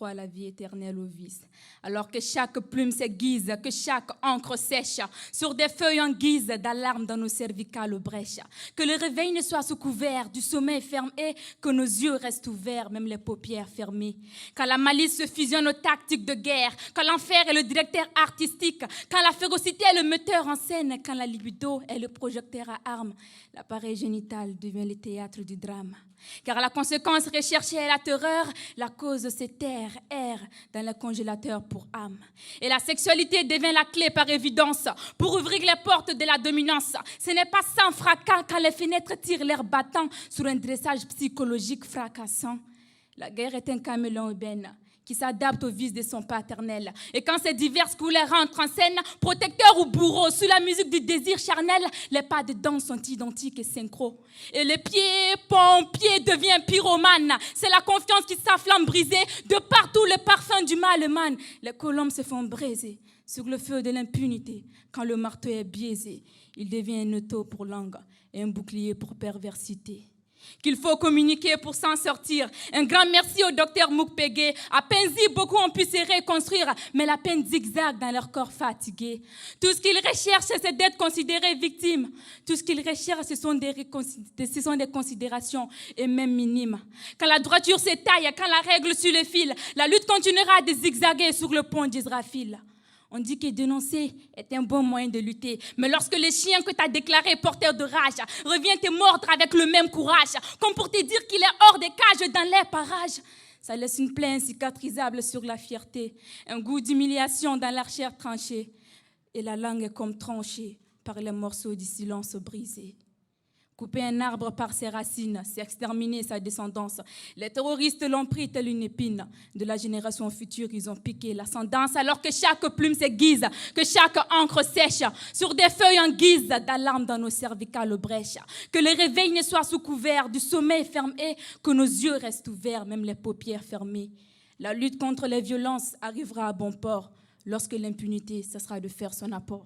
croit la vie éternelle au vice. Alors que chaque plume s'aiguise, que chaque encre sèche, sur des feuilles en guise d'alarme dans nos cervicales brèches. Que le réveil ne soit sous couvert du sommeil ferme et que nos yeux restent ouverts, même les paupières fermées. Quand la malice se fusionne aux tactiques de guerre, quand l'enfer est le directeur artistique, quand la férocité est le metteur en scène, quand la libido est le projecteur à armes, l'appareil génital devient le théâtre du drame. Car la conséquence recherchée est la terreur, la cause c'est terre, air dans le congélateur pour âme. Et la sexualité devient la clé par évidence pour ouvrir les portes de la dominance. Ce n'est pas sans fracas quand les fenêtres tirent l'air battant sur un dressage psychologique fracassant. La guerre est un caméléon urbain qui s'adapte aux vices de son paternel. Et quand ces diverses couleurs entrent en scène, protecteur ou bourreau, sous la musique du désir charnel, les pas de danse sont identiques et synchro. Et le pied-pompier devient pyromane. C'est la confiance qui s'afflamme brisée. De partout, le parfum du mal émane. Les colombes se font braiser sur le feu de l'impunité. Quand le marteau est biaisé, il devient un étau pour langue et un bouclier pour perversité. Qu'il faut communiquer pour s'en sortir. Un grand merci au docteur Mukwege. À Penzi, beaucoup ont pu se reconstruire, mais la peine zigzague dans leur corps fatigué. Tout ce qu'ils recherchent, c'est d'être considérés victimes. Tout ce qu'ils recherchent, ce sont des considérations, et même minimes. Quand la droiture s'étaille, quand la règle suit le fil, la lutte continuera de zigzaguer sur le pont d'Israfil. On dit que dénoncer est un bon moyen de lutter. Mais lorsque le chien que tu as déclaré porteur de rage revient te mordre avec le même courage, comme pour te dire qu'il est hors des cages dans les parages, ça laisse une plaie incicatrisable sur la fierté, un goût d'humiliation dans la chair tranchée. Et la langue est comme tranchée par les morceaux du silence brisé. Couper un arbre par ses racines, c'est exterminer sa descendance. Les terroristes l'ont pris telle une épine. De la génération future, ils ont piqué l'ascendance, alors que chaque plume s'aiguise, que chaque encre sèche, sur des feuilles en guise d'alarme dans nos cervicales brèches. Que le réveil ne soit sous couvert du sommeil ferme et que nos yeux restent ouverts, même les paupières fermées. La lutte contre les violences arrivera à bon port lorsque l'impunité cessera de faire son apport.